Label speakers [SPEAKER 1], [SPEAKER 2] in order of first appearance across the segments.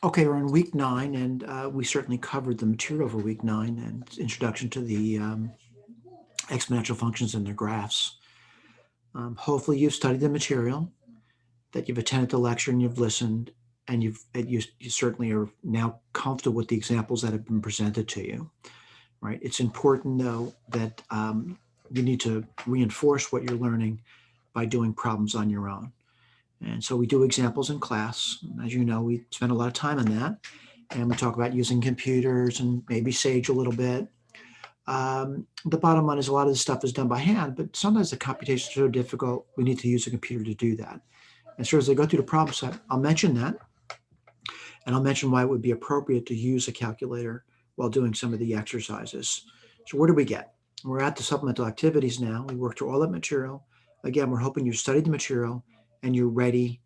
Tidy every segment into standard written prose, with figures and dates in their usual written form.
[SPEAKER 1] Okay, we're on week 9, and we certainly covered the material for week 9 and introduction to the exponential functions and their graphs. Hopefully you've studied the material, that you've attended the lecture and you've listened, and you certainly are now comfortable with the examples that have been presented to you, right? It's important, though, that you need to reinforce what you're learning by doing problems on your own. And so we do examples in class. As you know, we spend a lot of time on that. And we talk about using computers and maybe Sage a little bit. The bottom line is a lot of this stuff is done by hand, but sometimes the computations are so difficult, we need to use a computer to do that. And so as I go through the problem set, I'll mention that. And I'll mention why it would be appropriate to use a calculator while doing some of the exercises. So where do we get? We're at the supplemental activities now. We worked through all that material. Again, we're hoping you've studied the material and you're ready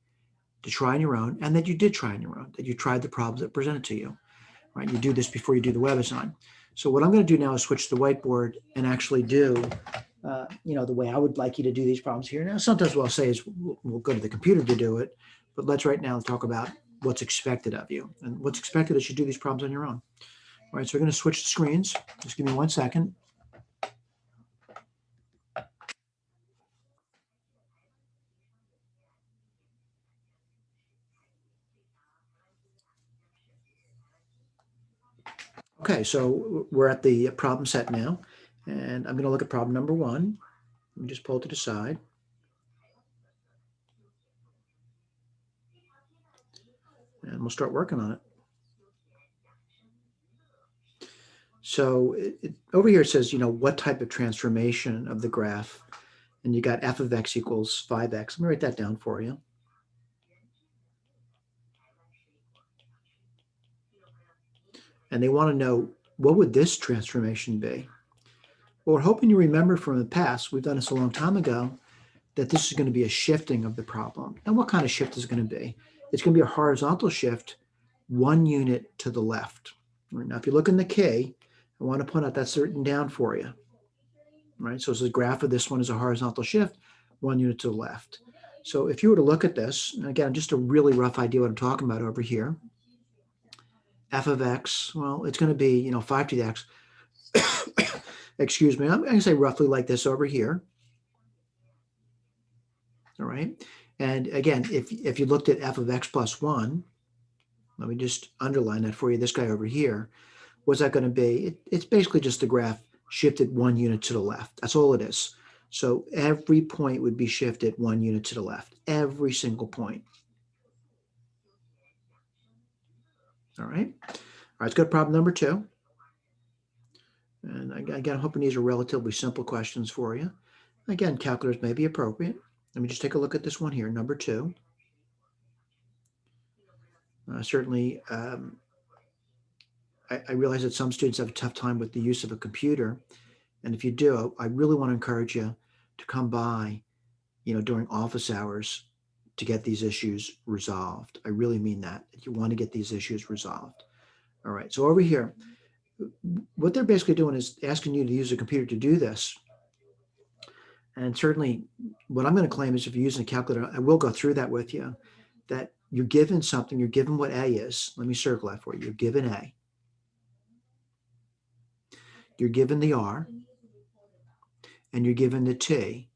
[SPEAKER 1] to try on your own, and that you did try on your own, that you tried the problems that were presented to you, right? You do this before you do the web design. So what I'm going to do now is switch to the whiteboard and actually do, the way I would like you to do these problems here. Now, sometimes what I'll say is we'll go to the computer to do it, but let's right now talk about what's expected of you. And what's expected is you do these problems on your own. All right, so we're going to switch the screens. Just give me 1 second. Okay, so we're at the problem set now, and I'm going to look at problem number 1. Let me just pull it to the side. And we'll start working on it. So over here it says, what type of transformation of the graph, and you got f of x equals 5x. Let me write that down for you. And they want to know, what would this transformation be? Well, we're hoping you remember from the past, we've done this a long time ago, that this is going to be a shifting of the problem. And what kind of shift is it going to be? It's going to be a horizontal shift 1 unit to the left. Now, if you look in the key, I want to point out that's written down for you. Right, so the graph of this one is a horizontal shift 1 unit to the left. So if you were to look at this, and again, just a really rough idea what I'm talking about over here, f of x, well, it's going to be 5 to the x. Excuse me, I'm going to say roughly like this over here. All right, and again, if you looked at f of x plus 1, let me just underline that for you, this guy over here, what's that going to be? It's basically just the graph shifted 1 unit to the left. That's all it is. So every point would be shifted 1 unit to the left, every single point. All right. All right, let's go to problem number 2. And again, I'm hoping these are relatively simple questions for you. Again, calculators may be appropriate. Let me just take a look at this one here, number 2. Certainly, I realize that some students have a tough time with the use of a computer. And if you do, I really want to encourage you to come by, during office hours to get these issues resolved. I really mean that. You want to get these issues resolved. All right, so over here, what they're basically doing is asking you to use a computer to do this. And certainly what I'm going to claim is if you're using a calculator, I will go through that with you, that you're given something, you're given what A is. Let me circle that for you. You're given A. You're given the R, and you're given the T,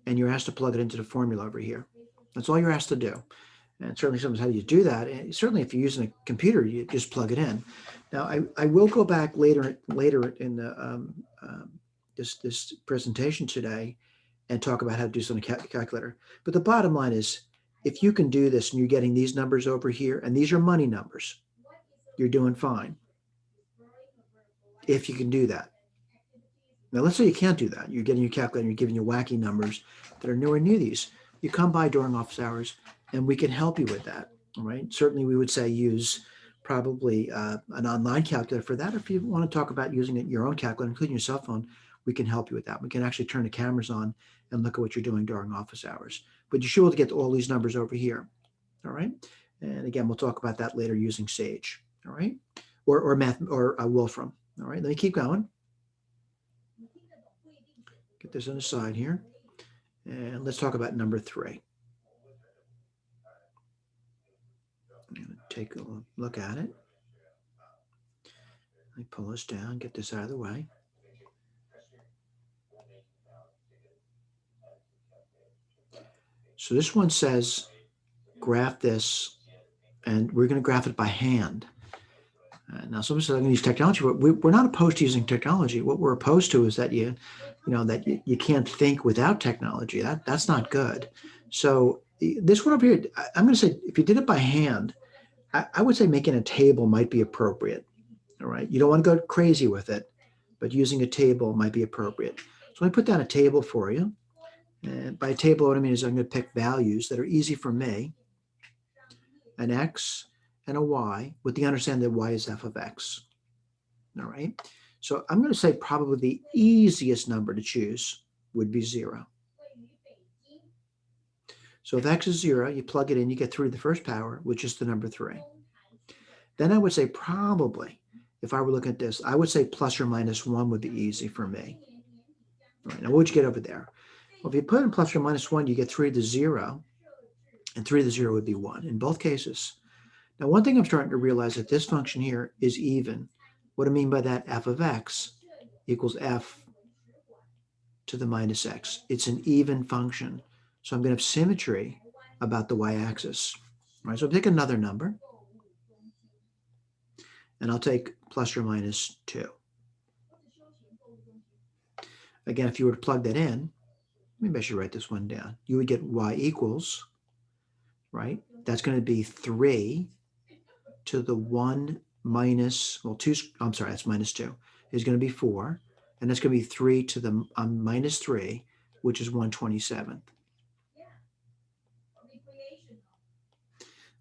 [SPEAKER 1] and you're asked to plug it into the formula over here. That's all you're asked to do. And certainly sometimes how do you do that? And certainly if you're using a computer, you just plug it in. Now, I will go back later in the this presentation today and talk about how to do this on a calculator. But the bottom line is, if you can do this and you're getting these numbers over here, and these are money numbers, you're doing fine. If you can do that. Now, let's say you can't do that. You're getting your calculator, you're giving you wacky numbers that are nowhere near these. You come by during office hours, and we can help you with that. All right. Certainly, we would say use probably an online calculator for that. If you want to talk about using your own calculator, including your cell phone, we can help you with that. We can actually turn the cameras on and look at what you're doing during office hours. But you should be able to get all these numbers over here. All right. And again, we'll talk about that later using Sage. All right. Or math or Wolfram. All right. Let me keep going. Get this on the side here. And let's talk about number 3. I'm going to take a look at it. Let me pull this down, get this out of the way. So this one says graph this, and we're going to graph it by hand. Now, somebody says I'm going to use technology, but we're not opposed to using technology. What we're opposed to is that you can't think without technology. That's not good. So this one over here, I'm going to say if you did it by hand, I would say making a table might be appropriate. All right, you don't want to go crazy with it, but using a table might be appropriate. So let me put down a table for you. And by table, what I mean is I'm going to pick values that are easy for me, an x and a y, with the understanding that y is f of x. All right. So I'm going to say probably the easiest number to choose would be 0. So if x is 0, you plug it in, you get 3 to the first power, which is the number 3. Then I would say probably, if I were looking at this, I would say plus or minus 1 would be easy for me. All right, now what would you get over there? Well, if you put in plus or minus 1, you get 3 to the 0, and 3 to the 0 would be 1 in both cases. Now, one thing I'm starting to realize that this function here is even. What I mean by that, f of x equals f to the minus x. It's an even function. So I'm going to have symmetry about the y-axis. All right, so I'll pick another number, and I'll take plus or minus 2. Again, if you were to plug that in, maybe I should write this one down. You would get y equals, right? That's going to be 3 to the 1 minus, well, 2, I'm sorry, that's minus 2, is going to be 4. And that's going to be 3 to the minus 3, which is 1/27.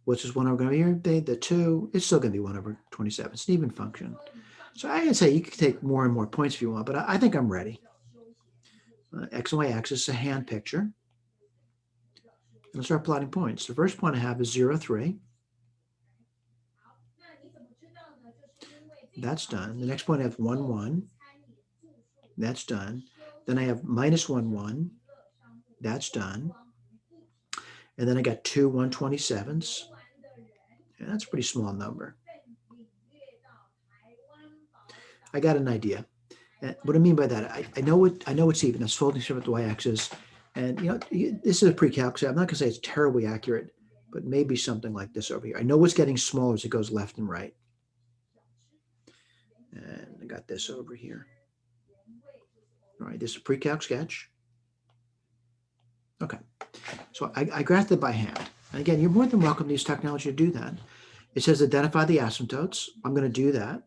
[SPEAKER 1] What's this 1 over going to be here? The 2, it's still going to be 1 over 27. It's an even function. So I can say you can take more and more points if you want, but I think I'm ready. X and Y axis is a hand picture. And I'll start plotting points. The first point I have is 0, 3. That's done. The next point I have 1, 1. That's done. Then I have minus 1, 1. That's done. And then I got 2 1/27s. And that's a pretty small number. I got an idea. And what I mean by that, I know it's even. It's folding shift with the y-axis. And this is a pre-calc, so I'm not going to say it's terribly accurate, but maybe something like this over here. I know it's getting smaller as it goes left and right. And I got this over here. All right, this is a pre-calc sketch. Okay, so I graphed it by hand. And again, you're more than welcome to use technology to do that. It says identify the asymptotes. I'm going to do that.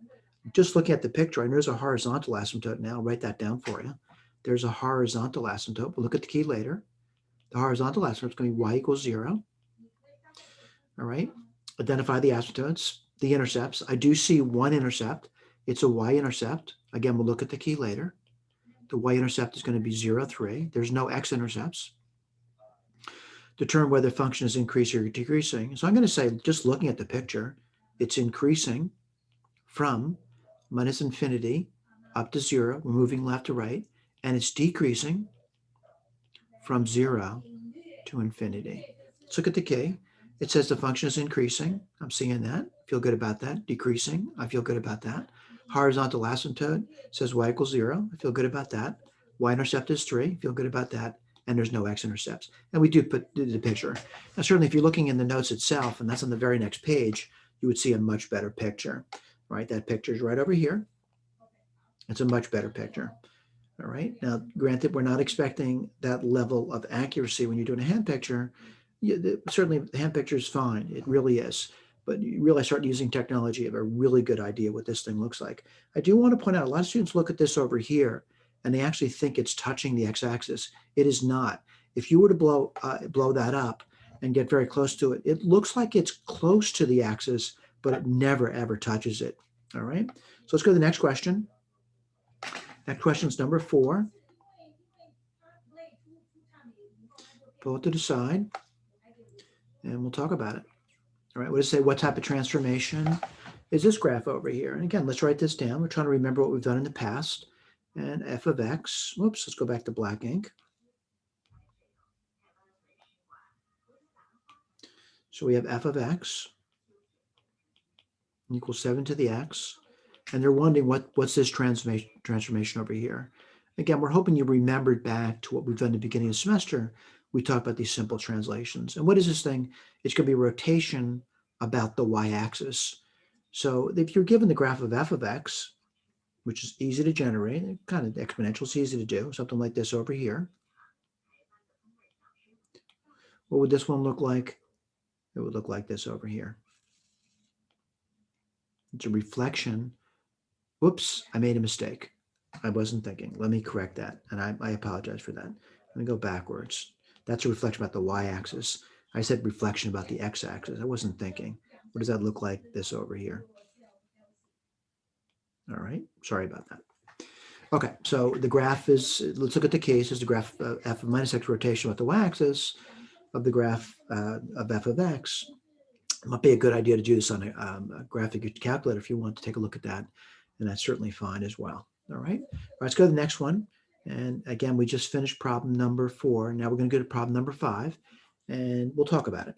[SPEAKER 1] Just looking at the picture, I know there's a horizontal asymptote now. I'll write that down for you. There's a horizontal asymptote. We'll look at the key later. The horizontal asymptote is going to be y equals 0. All right. Identify the asymptotes, the intercepts. I do see one intercept. It's a y-intercept. Again, we'll look at the key later. The y-intercept is going to be 0, 3. There's no x-intercepts. Determine whether the function is increasing or decreasing. So I'm going to say, just looking at the picture, it's increasing from minus infinity up to 0. We're moving left to right. And it's decreasing from 0 to infinity. Let's look at the key. It says the function is increasing. I'm seeing that. Feel good about that. Decreasing. I feel good about that. Horizontal asymptote says y equals 0. I feel good about that. Y-intercept is 3. Feel good about that. And there's no x-intercepts. And we do put the picture. Now, certainly, if you're looking in the notes itself, and that's on the very next page, you would see a much better picture, right? That picture is right over here. It's a much better picture. All right. Now, granted, we're not expecting that level of accuracy when you're doing a hand picture. Certainly, the hand picture is fine. It really is. But you really start using technology, you have a really good idea what this thing looks like. I do want to point out, a lot of students look at this over here, and they actually think it's touching the x-axis. It is not. If you were to blow that up and get very close to it, it looks like it's close to the axis, but it never, ever touches it. All right. So let's go to the next question. Next question is number 4. Pull it to the side, and we'll talk about it. All right, what does it say? What type of transformation is this graph over here? And again, let's write this down. We're trying to remember what we've done in the past. And f of x, whoops, let's go back to black ink. So we have f of x equals 7 to the x. And they're wondering what's this transformation over here. Again, we're hoping you remembered back to what we've done at the beginning of the semester. We talked about these simple translations. And what is this thing? It's going to be rotation about the y-axis. So if you're given the graph of f of x, which is easy to generate, kind of exponential is easy to do, something like this over here. What would this one look like? It would look like this over here. It's a reflection. Whoops, I made a mistake. I wasn't thinking. Let me correct that. And I apologize for that. Let me go backwards. That's a reflection about the y-axis. I said reflection about the x-axis. I wasn't thinking. What does that look like this over here? All right. Sorry about that. Okay. So the graph is, let's look at the case as the graph of f of minus x rotation with the y-axis of the graph of f of x. It might be a good idea to do this on a graphic calculator if you want to take a look at that. And that's certainly fine as well. All right. All right, let's go to the next one. And again, we just finished problem number 4. Now we're going to go to problem number 5, and we'll talk about it.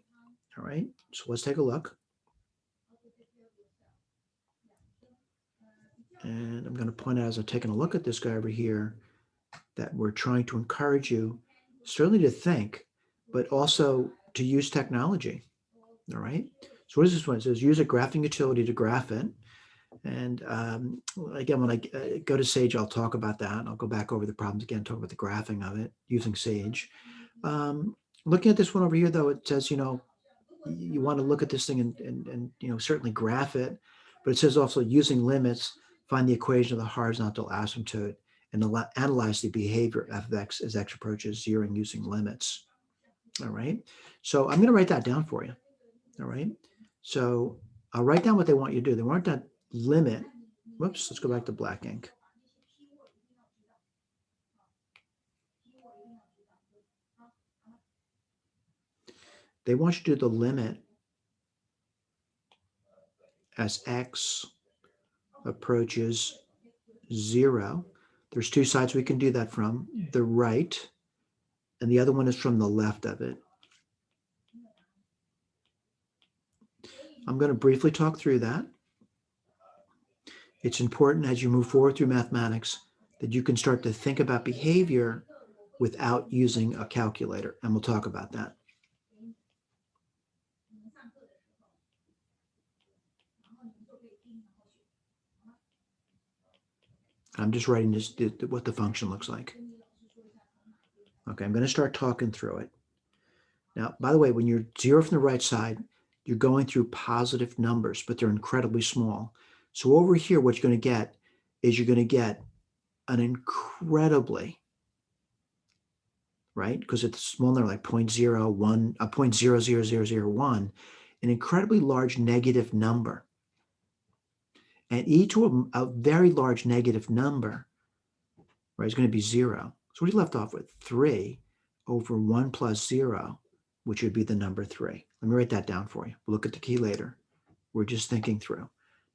[SPEAKER 1] All right. So let's take a look. And I'm going to point out as I'm taking a look at this guy over here that we're trying to encourage you certainly to think, but also to use technology. All right. So what is this one? It says use a graphing utility to graph it. And again, when I go to Sage, I'll talk about that. I'll go back over the problems again, talk about the graphing of it using Sage. Looking at this one over here, though, it says, you want to look at this thing and certainly graph it. But it says also using limits, find the equation of the horizontal asymptote and analyze the behavior of f of x as x approaches 0 using limits. All right. So I'm going to write that down for you. All right. So I'll write down what they want you to do. They want that limit. Whoops, let's go back to black ink. They want you to do the limit as x approaches 0. There's 2 sides we can do that from, the right, and the other one is from the left of it. I'm going to briefly talk through that. It's important as you move forward through mathematics that you can start to think about behavior without using a calculator, and we'll talk about that. I'm just writing this, what the function looks like. Okay, I'm going to start talking through it. Now, by the way, when you're 0 from the right side, you're going through positive numbers, but they're incredibly small. So over here, what you're going to get is you're going to get an incredibly, right? Because it's a small number like 0.01, 0.00001, an incredibly large negative number. And e to a very large negative number, right, is going to be 0. So what are you left off with? 3 over 1 plus 0, which would be the number 3. Let me write that down for you. We'll look at the key later. We're just thinking through.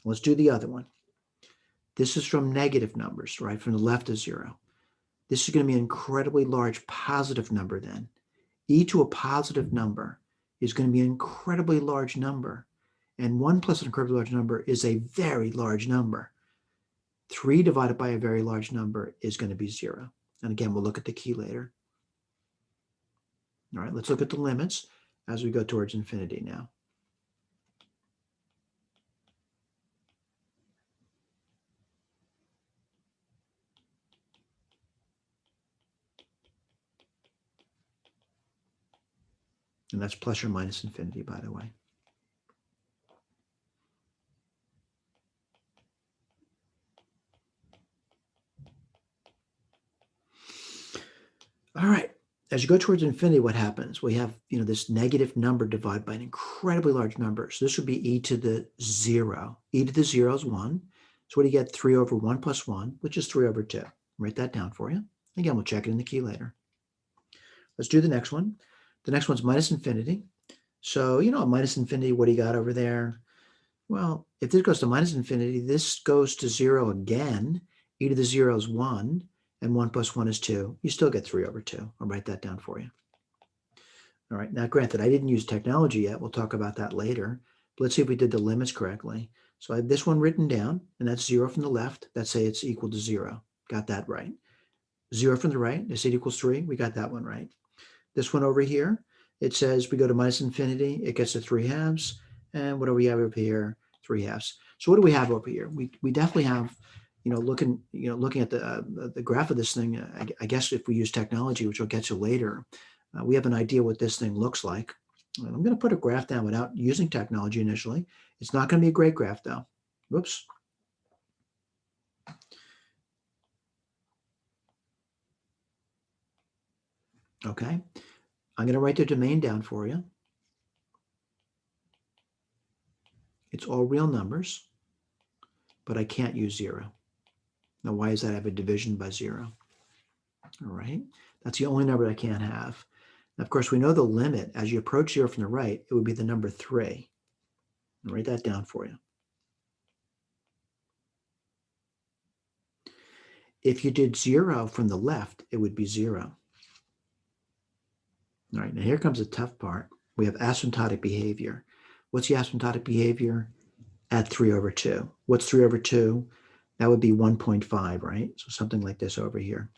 [SPEAKER 1] Let's do the other one. This is from negative numbers, right? From the left is 0. This is going to be an incredibly large positive number then. E to a positive number is going to be an incredibly large number. And 1 plus an incredibly large number is a very large number. 3 divided by a very large number is going to be 0. And again, we'll look at the key later. All right, let's look at the limits as we go towards infinity now. And that's plus or minus infinity, by the way. All right. As you go towards infinity, what happens? We have, this negative number divided by an incredibly large number. So this would be e to the 0. E to the 0 is 1. So what do you get? 3 over 1 plus 1, which is 3 over 2. Write that down for you. Again, we'll check it in the key later. Let's do the next one. The next one's minus infinity. So, minus infinity, what do you got over there? Well, if this goes to minus infinity, this goes to 0 again. E to the 0 is 1. And 1 plus 1 is 2. You still get 3 over 2. I'll write that down for you. All right. Now, granted, I didn't use technology yet. We'll talk about that later. But let's see if we did the limits correctly. So I have this one written down, and that's 0 from the left. Let's say it's equal to 0. Got that right. 0 from the right, they say it equals 3. We got that one right. This one over here, it says we go to minus infinity, it gets to 3 halves. And what do we have over here? 3 halves. So what do we have over here? We definitely have, looking at the graph of this thing, I guess if we use technology, which I'll get to later, we have an idea what this thing looks like. And I'm going to put a graph down without using technology initially. It's not going to be a great graph though. Whoops. Okay. I'm going to write the domain down for you. It's all real numbers, but I can't use 0. Now, why is that? I have a division by 0. All right. That's the only number I can't have. Now, of course, we know the limit. As you approach 0 from the right, it would be the number 3. I'll write that down for you. If you did 0 from the left, it would be 0. All right, now here comes the tough part. We have asymptotic behavior. What's the asymptotic behavior? At 3 over 2. What's 3 over 2? That would be 1.5, right? So something like this over here.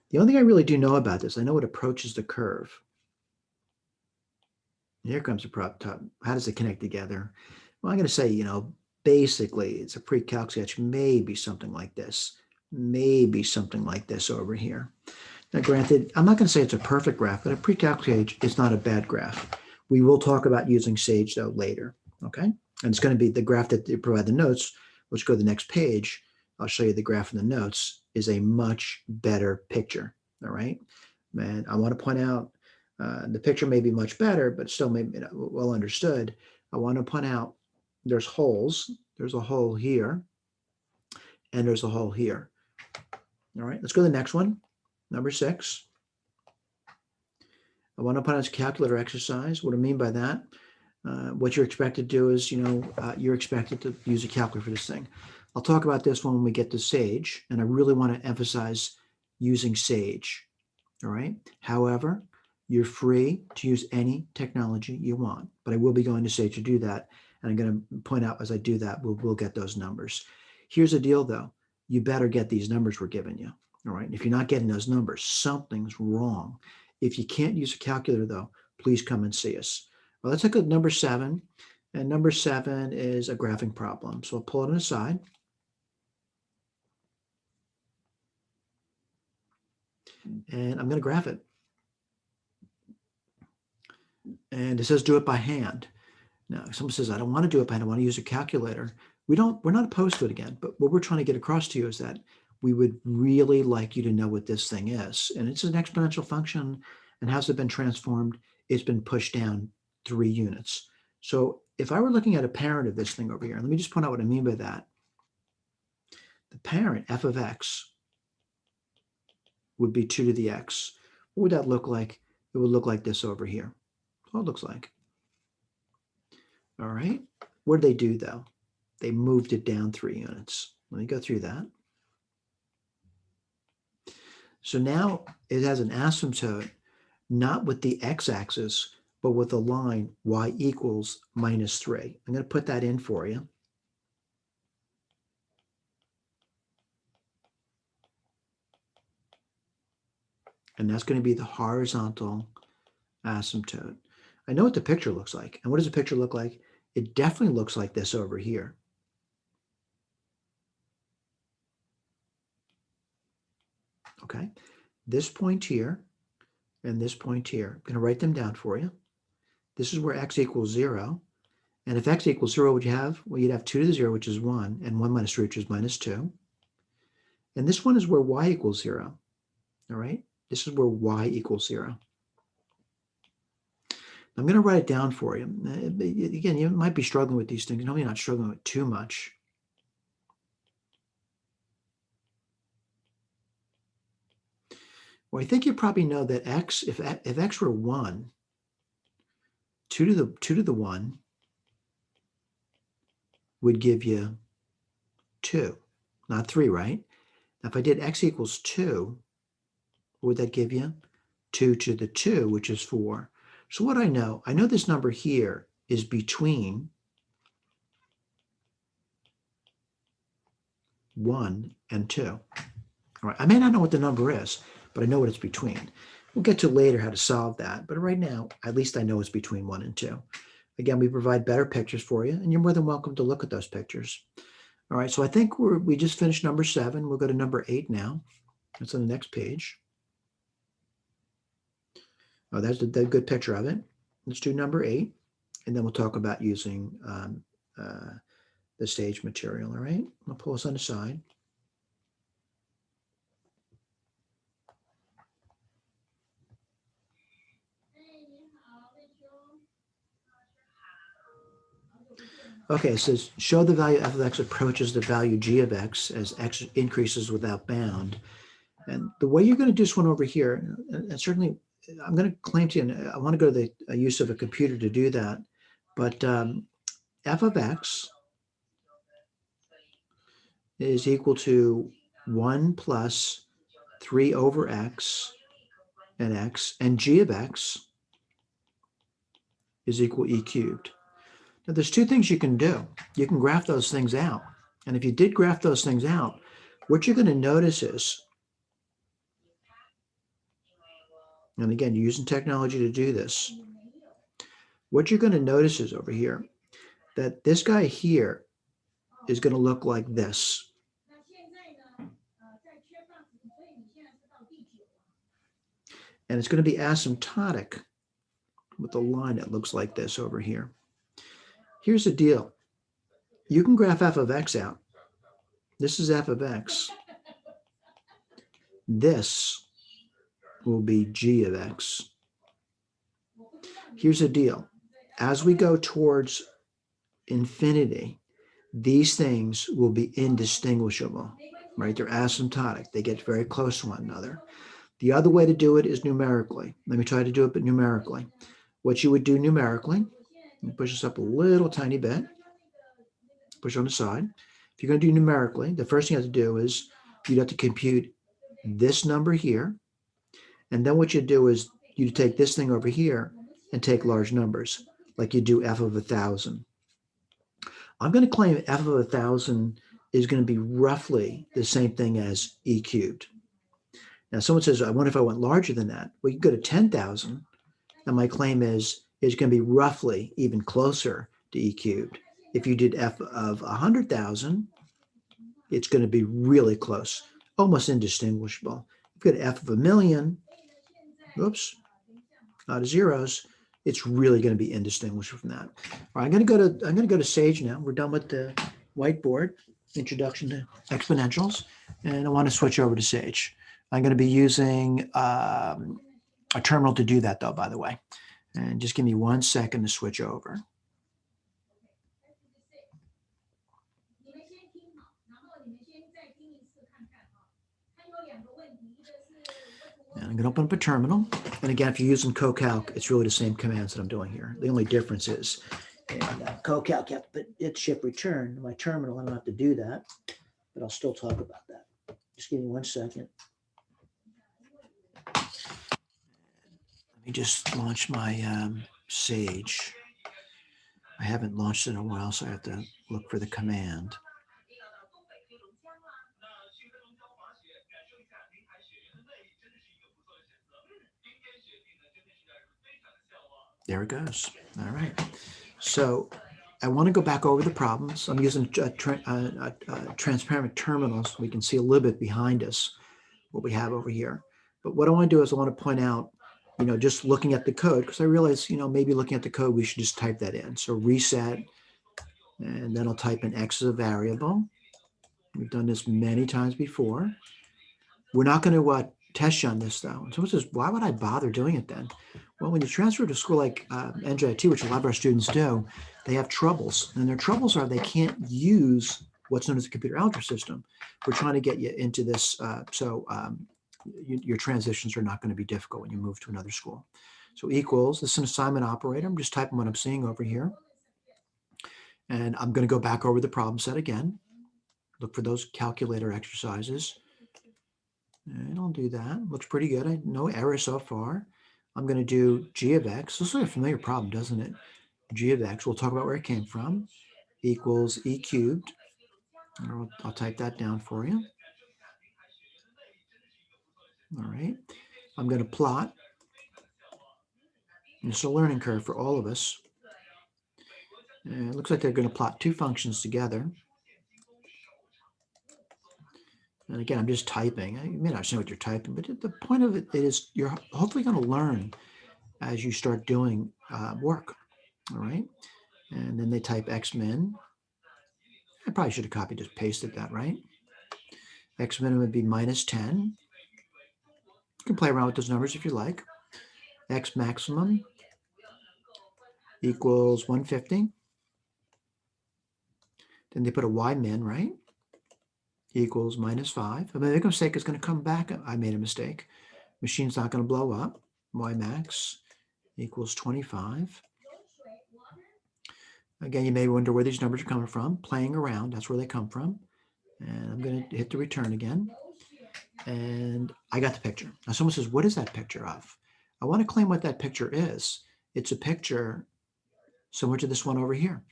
[SPEAKER 1] The only thing I really do know about this, I know it approaches the curve. And here comes the prop top. How does it connect together? Well, I'm going to say, basically it's a pre-calc sketch, maybe something like this. Maybe something like this over here. Now, granted, I'm not going to say it's a perfect graph, but a pre-calc sketch is not a bad graph. We will talk about using Sage, though, later, okay? And it's going to be the graph that you provide the notes, which go to the next page. I'll show you the graph in the notes, is a much better picture, all right? And I want to point out, the picture may be much better, but still maybe well understood. I want to point out there's holes. There's a hole here, and there's a hole here. All right, let's go to the next one, number 6. I want to point out a calculator exercise. What I mean by that, what you're expected to do is, you're expected to use a calculator for this thing. I'll talk about this one when we get to Sage, and I really want to emphasize using Sage, all right? However, you're free to use any technology you want, but I will be going to Sage to do that, and I'm going to point out as I do that, we'll get those numbers. Here's the deal, though. You better get these numbers we're giving you, all right? If you're not getting those numbers, something's wrong. If you can't use a calculator, though, please come and see us. Well, let's look at number 7. And number 7 is a graphing problem. So I'll pull it on the side. And I'm going to graph it. And it says do it by hand. Now, if someone says, I don't want to do it by hand, I want to use a calculator. We're not opposed to it again. But what we're trying to get across to you is that we would really like you to know what this thing is. And it's an exponential function. And how's it been transformed? It's been pushed down 3 units. So if I were looking at a parent of this thing over here, let me just point out what I mean by that. The parent, f of x, would be 2 to the x. What would that look like? It would look like this over here. That's what it looks like. All right. What did they do, though? They moved it down 3 units. Let me go through that. So now it has an asymptote, not with the x-axis, but with the line y equals minus 3. I'm going to put that in for you. And that's going to be the horizontal asymptote. I know what the picture looks like. And what does the picture look like? It definitely looks like this over here. Okay. This point here and this point here. I'm going to write them down for you. This is where x equals 0. And if x equals 0, what would you have? Well, you'd have 2 to the 0, which is 1, and 1 minus 3, which is minus 2. And this one is where y equals 0. All right? This is where y equals 0. I'm going to write it down for you. Again, you might be struggling with these things. No, you're not struggling with too much. Well, I think you probably know that x, if x were 1, 2 to the 1 would give you 2, not 3, right? Now, if I did x equals 2, what would that give you? 2 to the 2, which is 4. So what I know this number here is between 1 and 2. All right, I may not know what the number is, but I know what it's between. We'll get to later how to solve that, but right now, at least I know it's between 1 and 2. Again, we provide better pictures for you, and you're more than welcome to look at those pictures. All right, so I think we just finished number 7. We'll go to number 8 now. That's on the next page. Oh, that's the good picture of it. Let's do number 8, and then we'll talk about using the stage material. All right, I'll pull this on the side. Okay, it says show the value f of x approaches the value g of x as x increases without bound. And the way you're going to do this one over here, and certainly I'm going to claim to you, and I want to go to the use of a computer to do that, but f of x is equal to 1 plus 3 over x, and g of x is equal e cubed. Now, there's two things you can do. You can graph those things out. And if you did graph those things out, what you're going to notice is, and again, you're using technology to do this, what you're going to notice is over here, that this guy here is going to look like this. And it's going to be asymptotic with a line that looks like this over here. Here's the deal. You can graph f of x out. This is f of x. This will be g of x. Here's the deal. As we go towards infinity, these things will be indistinguishable, right? They're asymptotic. They get very close to one another. The other way to do it is numerically. Let me try to do it, but numerically. What you would do numerically, you push this up a little tiny bit, push on the side. If you're going to do numerically, the first thing you have to do is you'd have to compute this number here. And then what you do is you take this thing over here and take large numbers, like you do f of 1,000. I'm going to claim f of 1,000 is going to be roughly the same thing as e cubed. Now, someone says, I wonder if I went larger than that. Well, you can go to 10,000, and my claim is it's going to be roughly even closer to e cubed. If you did f of 100,000, it's going to be really close, almost indistinguishable. If you go to f of 1,000,000, oops, out of zeros, it's really going to be indistinguishable from that. All right, I'm going to go to Sage now. We're done with the whiteboard, introduction to exponentials, and I want to switch over to Sage. I'm going to be using a terminal to do that, though, by the way. And just give me 1 second to switch over. And I'm going to open up a terminal. And again, if you're using CoCalc, it's really the same commands that I'm doing here. The only difference is in CoCalc, you have to hit shift return. My terminal, I don't have to do that, but I'll still talk about that. Just give me 1 second. Let me just launch my Sage. I haven't launched it in a while, so I have to look for the command. There it goes. All right. So I want to go back over the problems. I'm using transparent terminals so we can see a little bit behind us what we have over here. But what I want to do is I want to point out, just looking at the code, because I realize, maybe looking at the code, we should just type that in. So reset, and then I'll type in x as a variable. We've done this many times before. We're not going to test you on this, though. And someone says, why would I bother doing it then? Well, when you transfer to a school like NJIT, which a lot of our students do, they have troubles. And their troubles are they can't use what's known as the computer algebra system. We're trying to get you into this your transitions are not going to be difficult when you move to another school. So equals, this is an assignment operator. I'm just typing what I'm seeing over here. And I'm going to go back over the problem set again. Look for those calculator exercises. And I'll do that. Looks pretty good. No error so far. I'm going to do g of x. This is a familiar problem, doesn't it? G of x, we'll talk about where it came from, equals e cubed I'll type that down for you. All right. I'm going to plot. And it's a learning curve for all of us. And it looks like they're going to plot two functions together. And again, I'm just typing. You may not understand what you're typing, but the point of it is you're hopefully going to learn as you start doing work. All right. And then they type x min. I probably should have copied, just pasted that, right? X min would be minus 10. You can play around with those numbers if you like. X maximum equals 150. Then they put a y min, right? Equals minus 5. If I make a mistake, it's going to come back. I made a mistake. Machine's not going to blow up. Y max equals 25. Again, you may wonder where these numbers are coming from. Playing around, that's where they come from. And I'm going to hit the return again. And I got the picture. Now someone says, what is that picture of? I want to claim what that picture is. It's a picture similar to this one over here.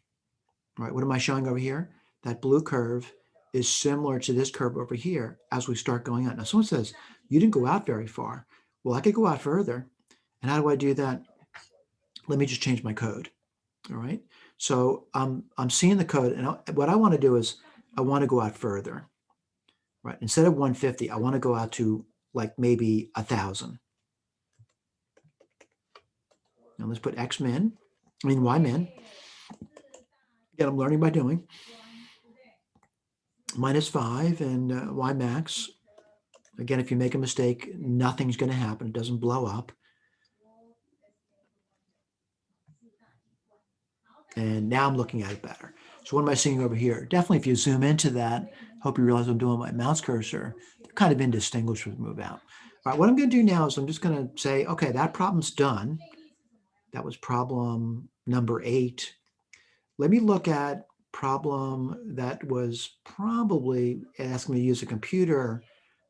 [SPEAKER 1] All right, what am I showing over here? That blue curve is similar to this curve over here as we start going out. Now someone says, you didn't go out very far. Well, I could go out further. And how do I do that? Let me just change my code. All right. So I'm seeing the code, and what I want to do is I want to go out further. Right. Instead of 150, I want to go out to like maybe 1,000. Now let's put y min. Again, I'm learning by doing. Minus 5 and y max. Again, if you make a mistake, nothing's going to happen. It doesn't blow up. And now I'm looking at it better. So what am I seeing over here? Definitely, if you zoom into that, hope you realize I'm doing my mouse cursor. They're kind of indistinguishable as we move out. All right, what I'm going to do now is I'm just going to say, okay, that problem's done. That was problem number 8. Let me look at problem that was probably asking me to use a computer,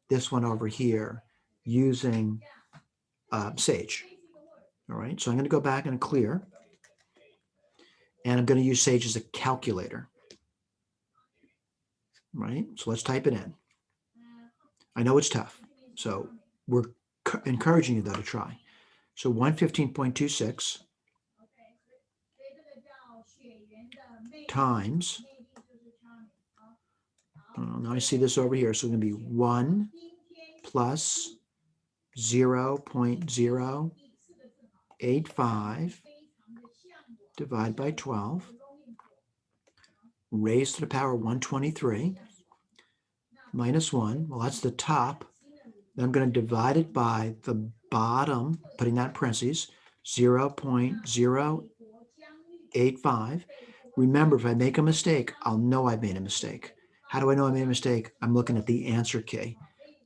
[SPEAKER 1] this one over here, using Sage. All right, so I'm going to go back and clear. And I'm going to use Sage as a calculator. Right, so let's type it in. I know it's tough, so we're encouraging you though to try. So 115.26 times, now I see this over here, so it's going to be 1 plus 0.085 divided by 12 raised to the power 123 minus 1. Well, that's the top. Then I'm going to divide it by the bottom, putting that in parentheses, 0.085. Remember, if I make a mistake, I'll know I made a mistake. How do I know I made a mistake? I'm looking at the answer key.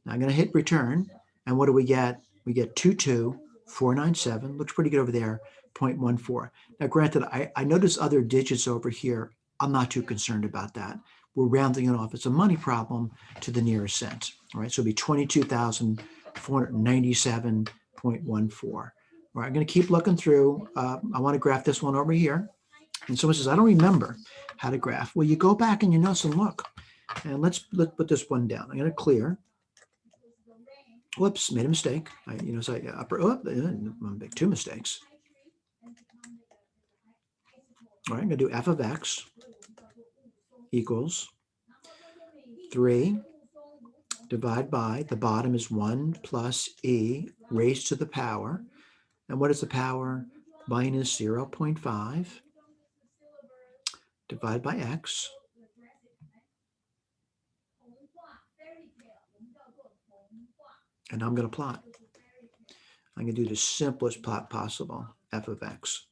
[SPEAKER 1] Now I'm going to hit return. And what do we get? We get 22497. Looks pretty good over there, 0.14. Now, granted, I notice other digits over here. I'm not too concerned about that. We're rounding it off. It's a money problem to the nearest cent. All right, so it'll be 22,497.14. All right, I'm going to keep looking through. I want to graph this one over here. And someone says, I don't remember how to graph. Well, you go back and you notice and look. And let's put this one down. I'm going to clear. Whoops, made a mistake. I make 2 mistakes. All right, I'm going to do f of x equals 3 divided by, the bottom is 1 plus e raised to the power. And what is the power? Minus 0.5 divided by x. And I'm going to plot. I'm going to do the simplest plot possible, f of x.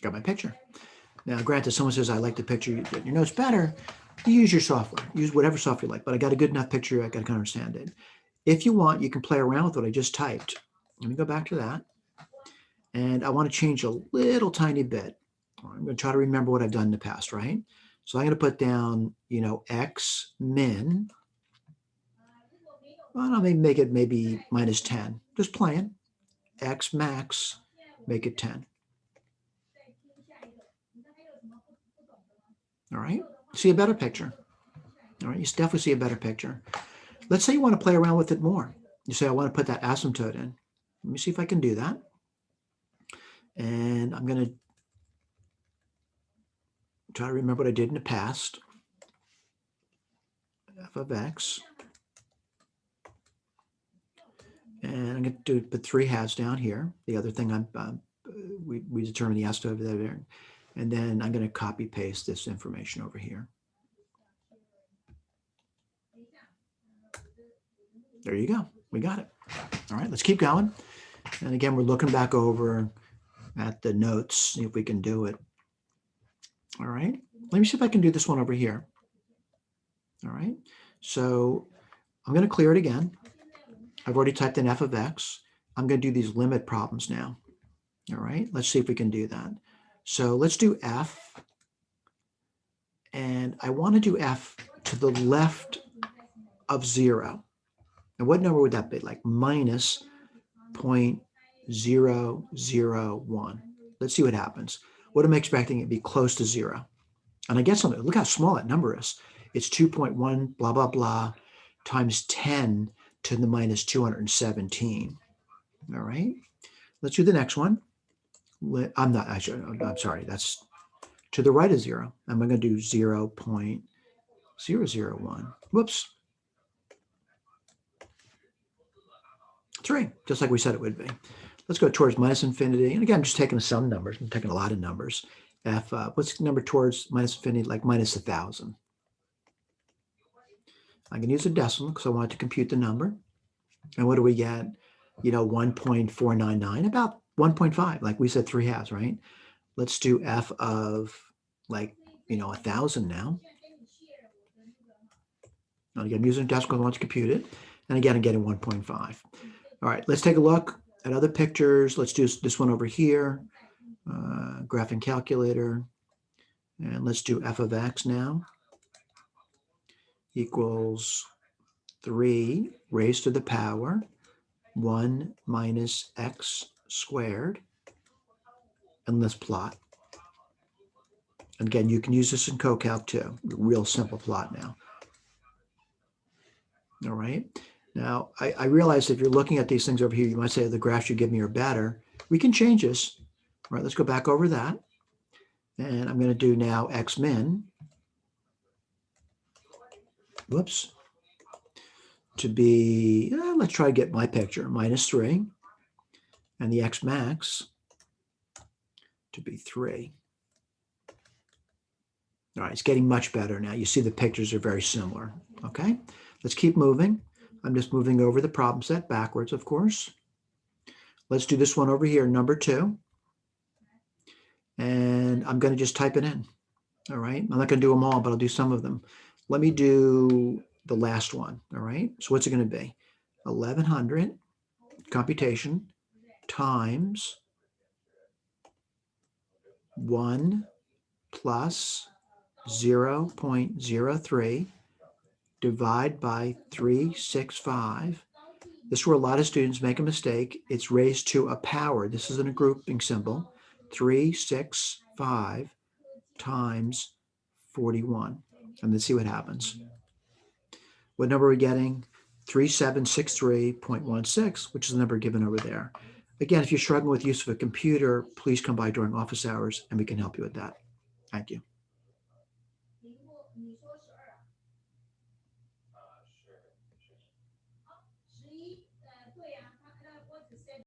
[SPEAKER 1] Got my picture. Now, granted, someone says, I like the picture, your notes better. You use your software. Use whatever software you like. But I got a good enough picture, I got to understand it. If you want, you can play around with what I just typed. Let me go back to that. And I want to change a little tiny bit. I'm going to try to remember what I've done in the past, right? So I'm going to put down, x min. Well, I'll make it maybe minus 10. Just playing. X max, make it 10. All right, see a better picture. All right, you definitely see a better picture. Let's say you want to play around with it more. You say, I want to put that asymptote in. Let me see if I can do that. And I'm going to try to remember what I did in the past. F of x. And I'm going to put 3 halves down here. The other thing we determined the asymptote over there. And then I'm going to copy paste this information over here. There you go. We got it. All right, let's keep going. And again, we're looking back over at the notes, see if we can do it. All right, let me see if I can do this one over here. All right, so I'm going to clear it again. I've already typed in f of x. I'm going to do these limit problems now. All right, let's see if we can do that. So let's do f. And I want to do f to the left of 0. And what number would that be? Like minus 0.001. Let's see what happens. What am I expecting it to be close to 0? And I get something. Look how small that number is. It's 2.1 blah, blah, blah times 10 to the minus 217. All right. Let's do the next one. I'm sorry. That's to the right of 0. I'm going to do 0.001. Whoops. 3, just like we said it would be. Let's go towards minus infinity. And again, I'm just taking some numbers. I'm taking a lot of numbers. What's the number towards minus infinity? Like minus 1,000. I can use a decimal because I want to compute the number. And what do we get? 1.499, about 1.5, like we said, 3 halves, right? Let's do f of 1,000 now. And again, I'm using a decimal because I want to compute it. And again, I'm getting 1.5. All right, let's take a look at other pictures. Let's do this one over here, graphing calculator. And let's do f of x now equals 3 raised to the power 1 minus x squared. And let's plot. Again, you can use this in CoCalc too. Real simple plot now. All right. Now, I realize if you're looking at these things over here, you might say the graphs you give me are better. We can change this. All right, let's go back over that. And I'm going to do now x min. Whoops. To be, let's try to get my picture, minus 3. And the x max to be 3. All right, it's getting much better now. You see the pictures are very similar. Okay, let's keep moving. I'm just moving over the problem set backwards, of course. Let's do this one over here, number 2. And I'm going to just type it in. All right, I'm not going to do them all, but I'll do some of them. Let me do the last one. All right, so what's it going to be? 1100 computation times 1 plus 0.03 divide by 365. This is where a lot of students make a mistake. It's raised to a power. This isn't a grouping symbol. 365 times 41. And let's see what happens. What number are we getting? 3763.16, which is the number given over there. Again, if you're struggling with use of a computer, please come by during office hours and we can help you with that. Thank you.